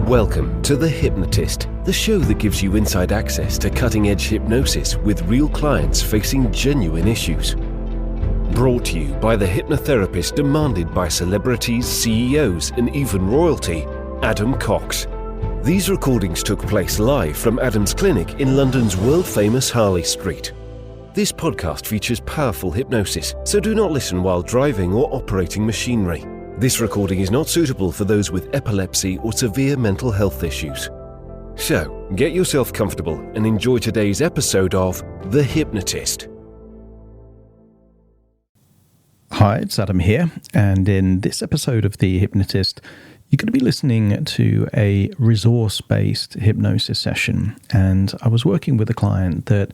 Welcome to The Hypnotist, the show that gives you inside access to cutting-edge hypnosis with real clients facing genuine issues. Brought to you by the hypnotherapist demanded by celebrities, CEOs, and even royalty, Adam Cox. These recordings took place live from Adam's clinic in London's world-famous Harley Street. This podcast features powerful hypnosis, so do not listen while driving or operating machinery. This recording is not suitable for those with epilepsy or severe mental health issues. So, get yourself comfortable and enjoy today's episode of The Hypnotist. Hi, it's Adam here, and in this episode of The Hypnotist, you're going to be listening to a resource-based hypnosis session. And I was working with a client that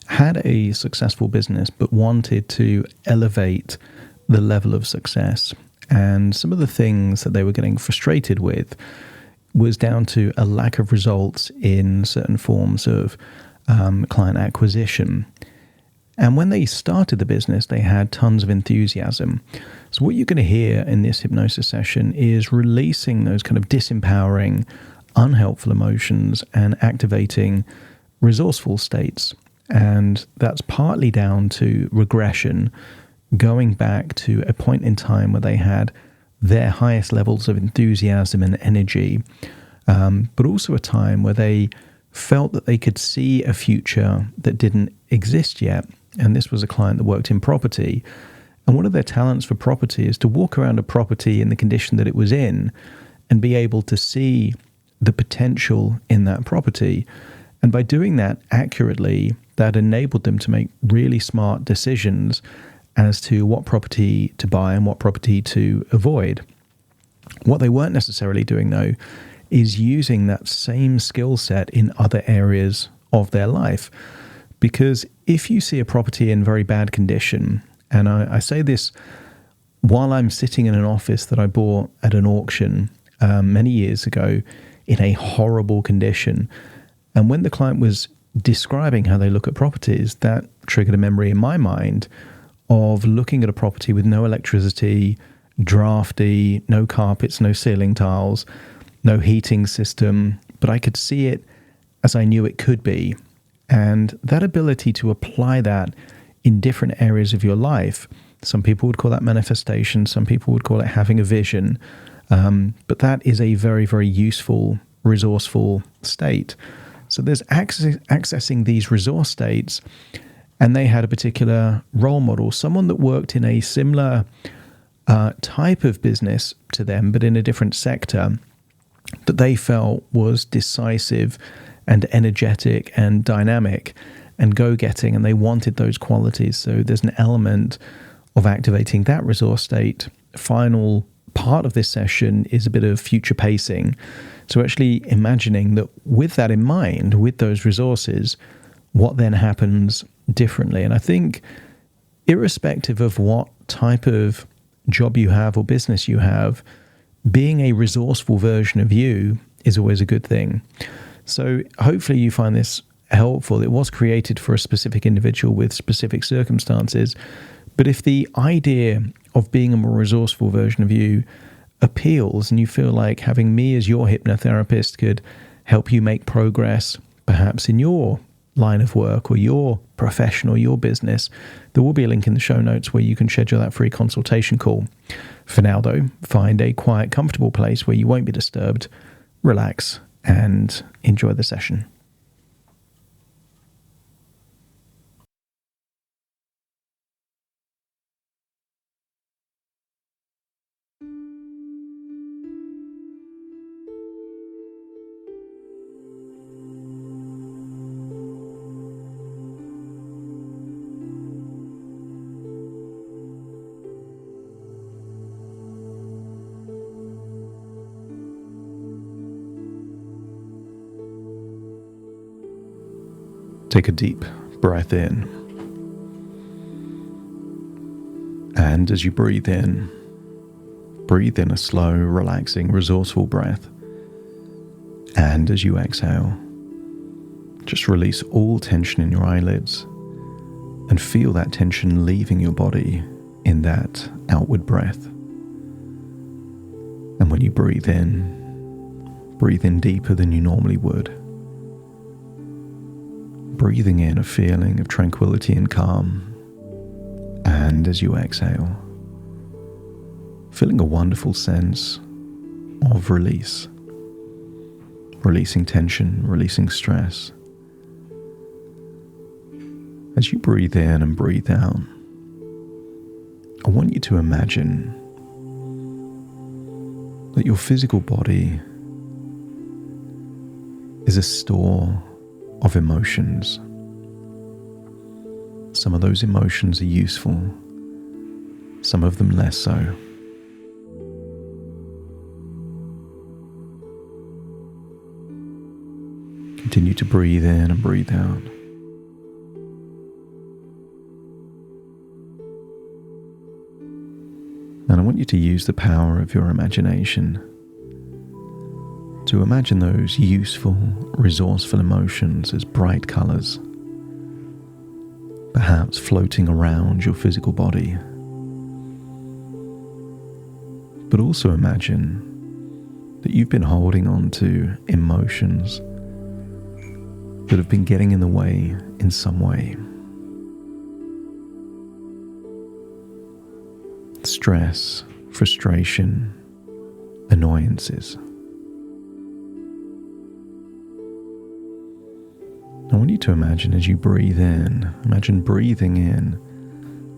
had a successful business but wanted to elevate the level of success. And some of the things that they were getting frustrated with was down to a lack of results in certain forms of client acquisition. And when they started the business, they had tons of enthusiasm. So what you're going to hear in this hypnosis session is releasing those kind of disempowering, unhelpful emotions and activating resourceful states. And that's partly down to regression, going back to a point in time where they had their highest levels of enthusiasm and energy, but also a time where they felt that they could see a future that didn't exist yet. And this was a client that worked in property. And one of their talents for property is to walk around a property in the condition that it was in and be able to see the potential in that property. And by doing that accurately, that enabled them to make really smart decisions as to what property to buy and what property to avoid. What they weren't necessarily doing, though, is using that same skill set in other areas of their life. Because if you see a property in very bad condition, and I say this while I'm sitting in an office that I bought at an auction many years ago in a horrible condition, and when the client was describing how they look at properties, that triggered a memory in my mind of looking at a property with no electricity, drafty, no carpets, no ceiling tiles, no heating system, but I could see it as I knew it could be. And that ability to apply that in different areas of your life, some people would call that manifestation, some people would call it having a vision, but that is a very, very useful, resourceful state. So there's accessing these resource states. And they had a particular role model, someone that worked in a similar type of business to them, but in a different sector, that they felt was decisive and energetic and dynamic and go-getting, and they wanted those qualities. So there's an element of activating that resource state. Final part of this session is a bit of future pacing. So actually imagining that with that in mind, with those resources, what then happens differently. And I think irrespective of what type of job you have or business you have, being a resourceful version of you is always a good thing. So hopefully you find this helpful. It was created for a specific individual with specific circumstances. But if the idea of being a more resourceful version of you appeals and you feel like having me as your hypnotherapist could help you make progress, perhaps in your line of work or your profession or your business, there will be a link in the show notes where you can schedule that free consultation call. For now, though, find a quiet, comfortable place where you won't be disturbed, relax, and enjoy the session. Take a deep breath in. And as you breathe in a slow, relaxing, resourceful breath. And as you exhale, just release all tension in your eyelids and feel that tension leaving your body in that outward breath. And when you breathe in, Breathe in deeper than you normally would. Breathing in a feeling of tranquility and calm. And as you exhale, feeling a wonderful sense of release. Releasing tension, releasing stress. As you breathe in and breathe out, I want you to imagine that your physical body is a store of emotions. Some of those emotions are useful, some of them less so. Continue to breathe in and breathe out. And I want you to use the power of your imagination to imagine those useful, resourceful emotions as bright colors, perhaps floating around your physical body. But also imagine that you've been holding on to emotions that have been getting in the way in some way. Stress, frustration, annoyances. I want you to imagine as you breathe in, imagine breathing in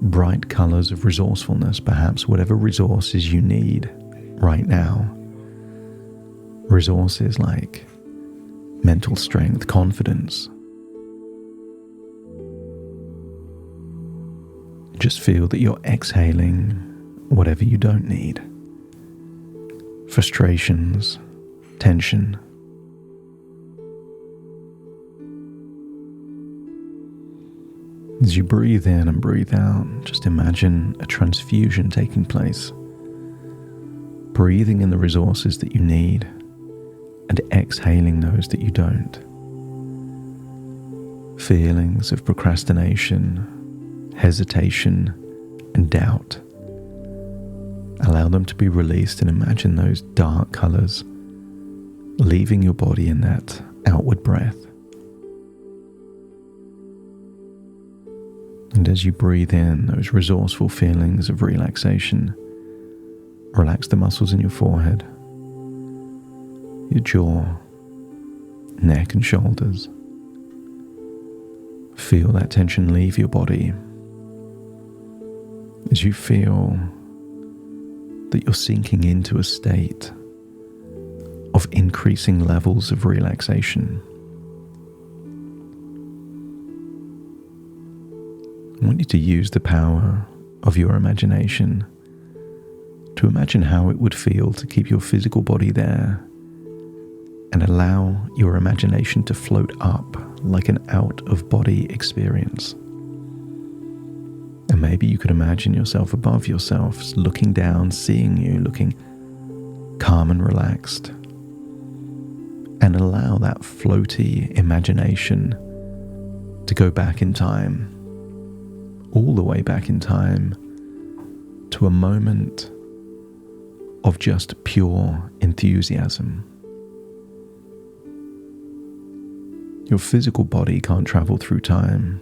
bright colors of resourcefulness, perhaps whatever resources you need right now. Resources like mental strength, confidence. Just feel that you're exhaling whatever you don't need. Frustrations, tension. As you breathe in and breathe out, just imagine a transfusion taking place. Breathing in the resources that you need and exhaling those that you don't. Feelings of procrastination, hesitation, and doubt. Allow them to be released and imagine those dark colors leaving your body in that outward breath. And as you breathe in those resourceful feelings of relaxation, relax the muscles in your forehead, your jaw, neck and shoulders. Feel that tension leave your body as you feel that you're sinking into a state of increasing levels of relaxation. I want you to use the power of your imagination to imagine how it would feel to keep your physical body there and allow your imagination to float up like an out-of-body experience. And maybe you could imagine yourself above yourself, looking down, seeing you, looking calm and relaxed. And allow that floaty imagination to go back in time, all the way back in time, to a moment of just pure enthusiasm. Your physical body can't travel through time,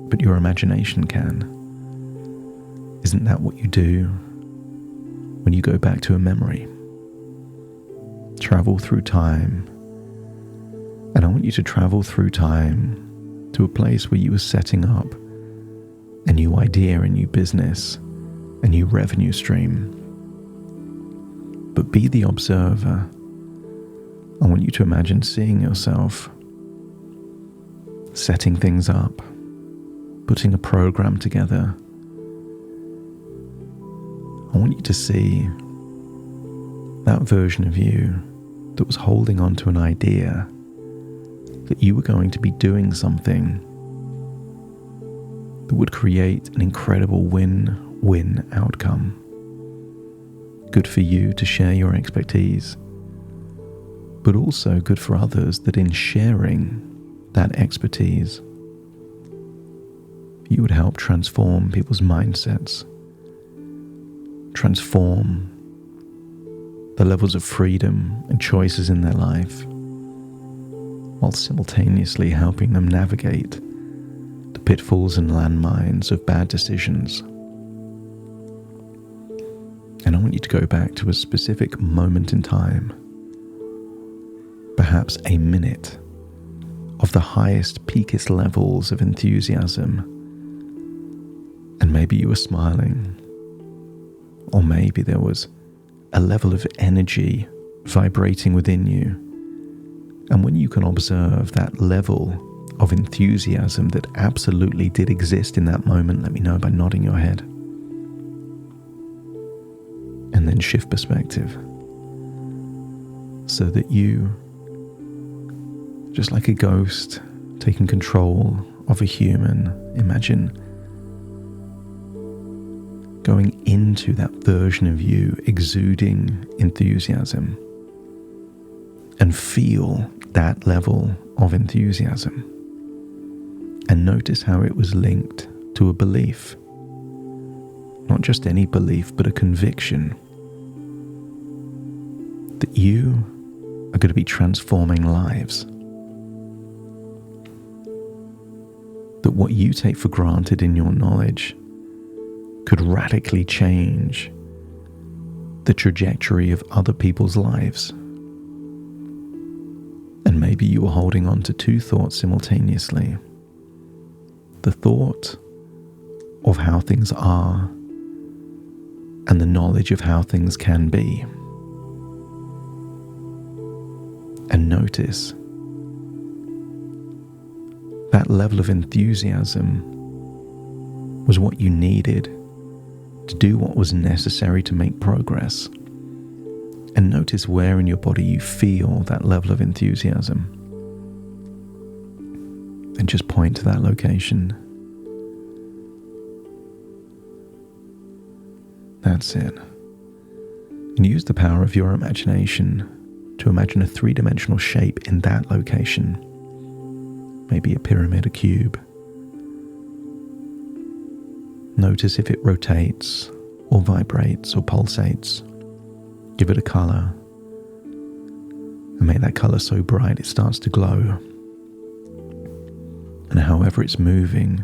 but your imagination can. Isn't that what you do when you go back to a memory? Travel through time. And I want you to travel through time to a place where you were setting up a new idea, a new business, a new revenue stream. But be the observer. I want you to imagine seeing yourself setting things up, putting a program together. I want you to see that version of you that was holding on to an idea that you were going to be doing something that would create an incredible win-win outcome. Good for you to share your expertise, but also good for others that in sharing that expertise, you would help transform people's mindsets, transform the levels of freedom and choices in their life, while simultaneously helping them navigate the pitfalls and landmines of bad decisions. And I want you to go back to a specific moment in time, perhaps a minute of the highest, peakest levels of enthusiasm. And maybe you were smiling, or maybe there was a level of energy vibrating within you. And when you can observe that level of enthusiasm that absolutely did exist in that moment, let me know by nodding your head. And then shift perspective so that you, just like a ghost taking control of a human, imagine going into that version of you, exuding enthusiasm, and feel that level of enthusiasm. And notice how it was linked to a belief. Not just any belief, but a conviction that you are going to be transforming lives. That what you take for granted in your knowledge could radically change the trajectory of other people's lives. And maybe you were holding on to two thoughts simultaneously. The thought of how things are and the knowledge of how things can be. And notice that level of enthusiasm was what you needed to do what was necessary to make progress. And notice where in your body you feel that level of enthusiasm. And just point to that location. That's it. And use the power of your imagination to imagine a three-dimensional shape in that location. Maybe a pyramid, a cube. Notice if it rotates or vibrates or pulsates. Give it a color. And make that color so bright it starts to glow. And however it's moving,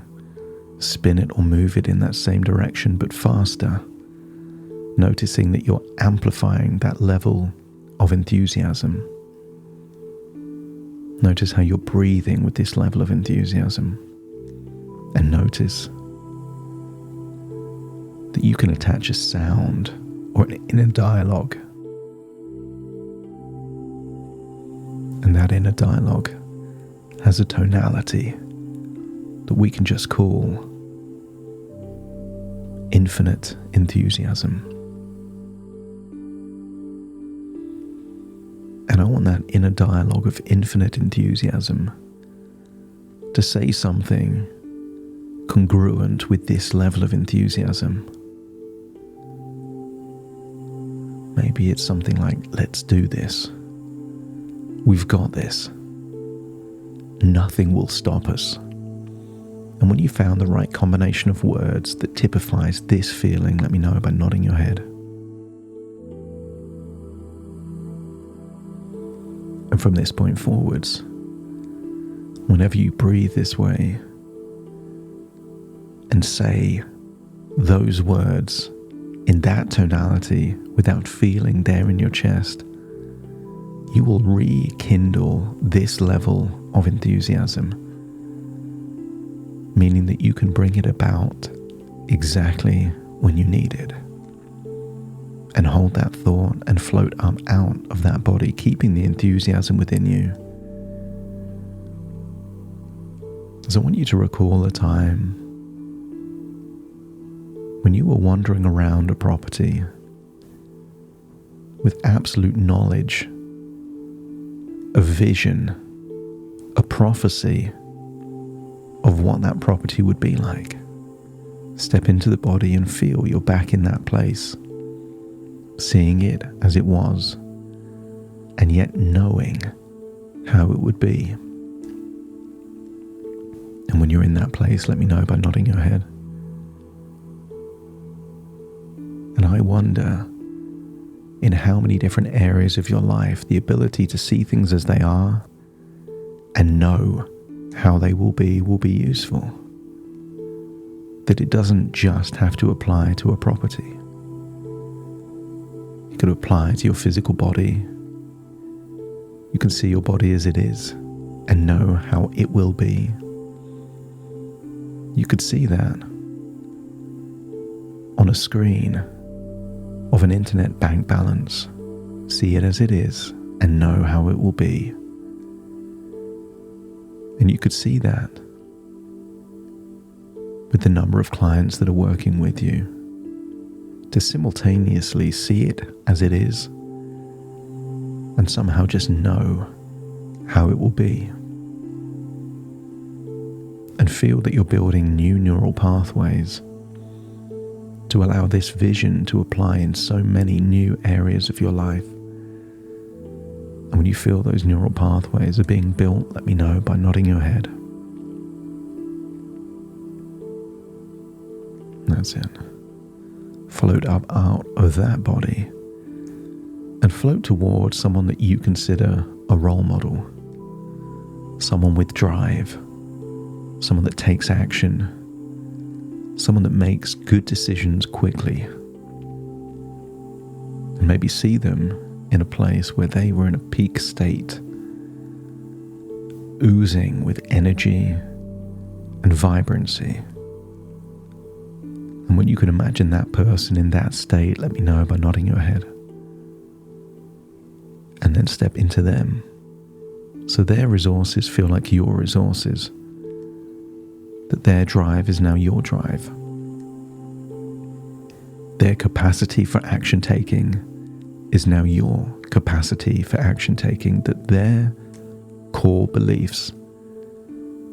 spin it or move it in that same direction but faster. Noticing that you're amplifying that level of enthusiasm. Notice how you're breathing with this level of enthusiasm. And notice that you can attach a sound or an inner dialogue. And that inner dialogue has a tonality that we can just call infinite enthusiasm. And I want that inner dialogue of infinite enthusiasm to say something congruent with this level of enthusiasm. Maybe it's something like, let's do this. We've got this. Nothing will stop us. And when you found the right combination of words that typifies this feeling, let me know by nodding your head. And from this point forwards, whenever you breathe this way and say those words in that tonality without feeling there in your chest, you will rekindle this level of enthusiasm, meaning that you can bring it about exactly when you need it. And hold that thought and float up out of that body, keeping the enthusiasm within you. So I want you to recall a time when you were wandering around a property with absolute knowledge, a vision, a prophecy of what that property would be like. Step into the body and feel you're back in that place, seeing it as it was, and yet knowing how it would be. And when you're in that place, let me know by nodding your head. And I wonder in how many different areas of your life the ability to see things as they are and know how they will be useful. That it doesn't just have to apply to a property. You could apply to your physical body. You can see your body as it is and know how it will be. You could see that on a screen of an internet bank balance. See it as it is and know how it will be. And you could see that with the number of clients that are working with you, to simultaneously see it as it is and somehow just know how it will be, and feel that you're building new neural pathways to allow this vision to apply in so many new areas of your life. And when you feel those neural pathways are being built, let me know by nodding your head. That's it. Float up out of that body and float towards someone that you consider a role model. Someone with drive. Someone that takes action. Someone that makes good decisions quickly. And maybe see them in a place where they were in a peak state, oozing with energy and vibrancy. And when you can imagine that person in that state, let me know by nodding your head. And then step into them, so their resources feel like your resources. That their drive is now your drive. Their capacity for action taking is now your capacity for action taking. That their core beliefs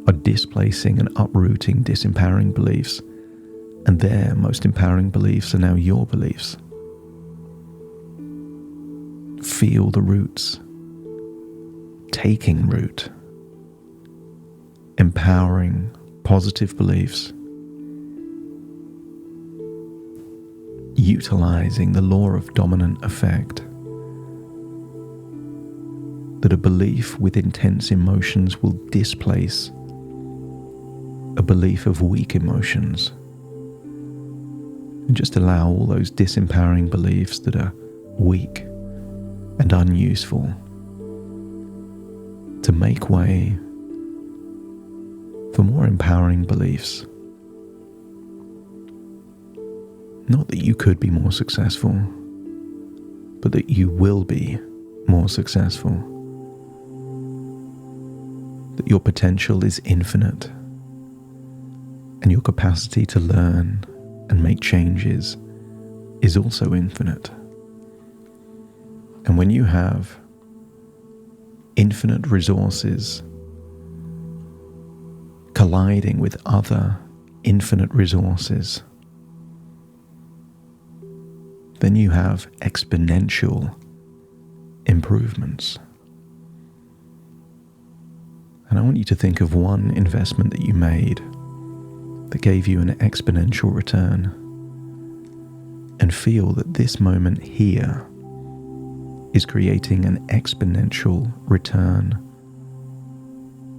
are displacing and uprooting disempowering beliefs, and their most empowering beliefs are now your beliefs. Feel the roots taking root, empowering positive beliefs, utilizing the law of dominant effect, that a belief with intense emotions will displace a belief of weak emotions, and just allow all those disempowering beliefs that are weak and unuseful to make way for more empowering beliefs. Not that you could be more successful, but that you will be more successful. That your potential is infinite, and your capacity to learn and make changes is also infinite. And when you have infinite resources colliding with other infinite resources, then you have exponential improvements. And I want you to think of one investment that you made that gave you an exponential return, and feel that this moment here is creating an exponential return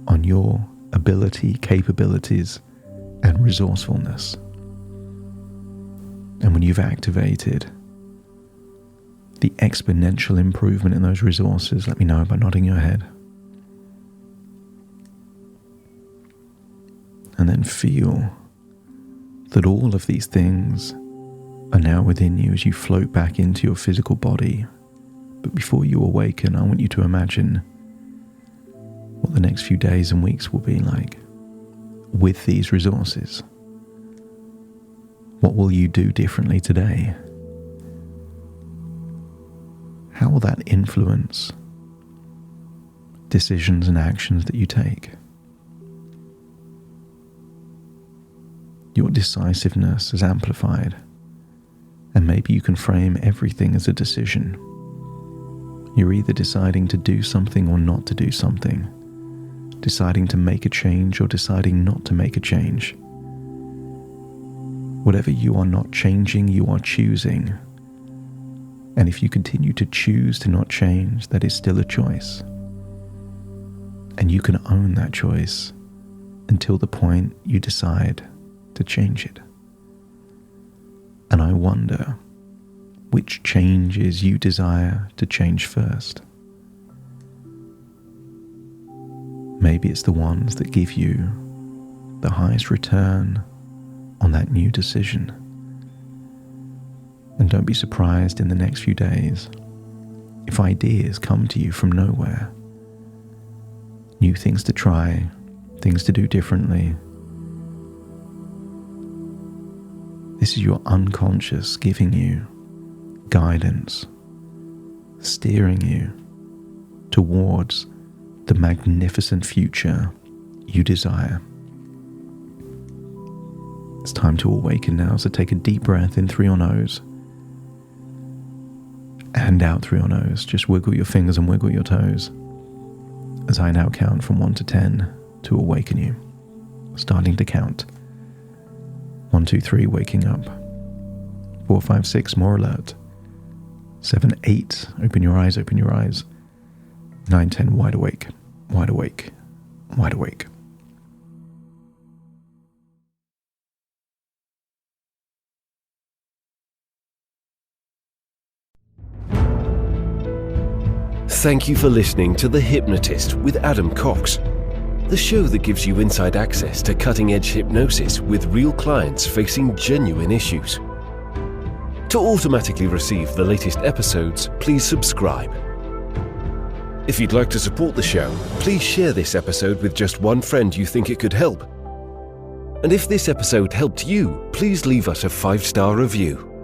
on your ability, capabilities, and resourcefulness. And when you've activated the exponential improvement in those resources, let me know by nodding your head. And then feel that all of these things are now within you as you float back into your physical body. But before you awaken, I want you to imagine what the next few days and weeks will be like with these resources. What will you do differently today? How will that influence decisions and actions that you take? Your decisiveness is amplified, and maybe you can frame everything as a decision. You're either deciding to do something or not to do something, deciding to make a change or deciding not to make a change. Whatever you are not changing, you are choosing. And if you continue to choose to not change, that is still a choice. And you can own that choice until the point you decide to change it. And I wonder which changes you desire to change first. Maybe it's the ones that give you the highest return on that new decision. And don't be surprised in the next few days if ideas come to you from nowhere. New things to try, things to do differently. This is your unconscious giving you guidance, steering you towards the magnificent future you desire. It's time to awaken now, so take a deep breath in through your nose and out through your nose. Just wiggle your fingers and wiggle your toes as I now count from 1 to 10 to awaken you. Starting to count. 1, 2, 3, waking up. 4, 5, 6, more alert. 7, 8, open your eyes, open your eyes. 9, 10, wide awake, wide awake, wide awake. Thank you for listening to The Hypnotist with Adam Cox, the show that gives you inside access to cutting-edge hypnosis with real clients facing genuine issues. To automatically receive the latest episodes, please subscribe. If you'd like to support the show, please share this episode with just one friend you think it could help. And if this episode helped you, please leave us a 5-star review.